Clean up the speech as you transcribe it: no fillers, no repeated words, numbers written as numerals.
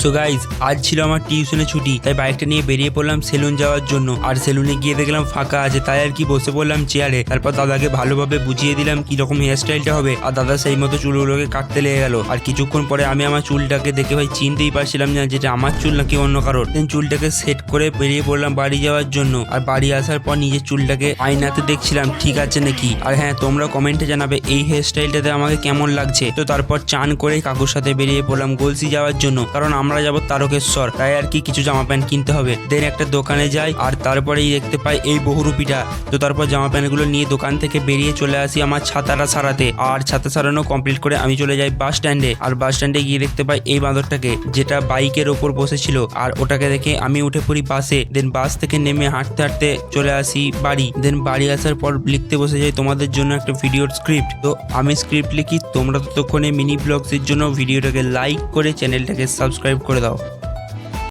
So guys আজ ছিল আমার টিউশনে ছুটি, তাই বাইকটা নিয়ে বেরিয়ে পড়লাম সেলুন যাওয়ার জন্য। আর সেলুনে গিয়ে দেখলাম ফাঁকা আছে, তাই আর কি বসে পড়লাম চেয়ারে। তারপর দাদাকে ভালোভাবে বুঝিয়ে দিলাম কিরকম হেয়ার স্টাইলটা হবে, আর দাদা সেই মতো চুলগুলোকে কাটতে লেগে গেল। আর কিছুক্ষণ পরে আমি আমার চুলটাকে দেখে ভাই চিনতেই পারছিলাম না যেটা আমার চুল নাকি অন্য কারোর। দেন চুলটাকে সেট করে বেরিয়ে পড়লাম বাড়ি যাওয়ার জন্য। আর বাড়ি আসার পর নিজের চুলটাকে আয়নাতে দেখছিলাম ঠিক আছে নাকি। আর হ্যাঁ, তোমরা কমেন্টে জানাবে এই হেয়ার স্টাইলটাতে আমাকে কেমন লাগছে। তো তারপর চান করে কাকুর সাথে বেরিয়ে পড়লাম গলসি যাওয়ার জন্য, কারণ আমরা যাবো তারকেশ্বর, তাই আর কি কিছু জামা প্যান্ট কিনতে হবে। দেন একটা দোকানে যাই, আর তারপরেই দেখতে পাই এই বহুরূপীটা। তো তারপর জামা প্যান্টগুলো নিয়ে দোকান থেকে বেরিয়ে চলে আসি আমার ছাতাটা সারাতে। আর ছাতা সারানো কমপ্লিট করে আমি চলে যাই বাস স্ট্যান্ডে। আর বাস স্ট্যান্ডে গিয়ে দেখতে পাই এই বাঁদরটাকে, যেটা বাইকের ওপর বসেছিল। আর ওটাকে দেখে আমি উঠে পড়ি বাসে। দেন বাস থেকে নেমে হাঁটতে হাঁটতে চলে আসি বাড়ি। দেন বাড়ি আসার পর লিখতে বসে যাই তোমাদের জন্য একটা ভিডিওর স্ক্রিপ্ট। তো আমি স্ক্রিপ্ট লিখি, তোমরা ততক্ষণে মিনি ব্লগসের জন্য ভিডিওটাকে লাইক করে চ্যানেলটাকে সাবস্ক্রাইব করে দাও।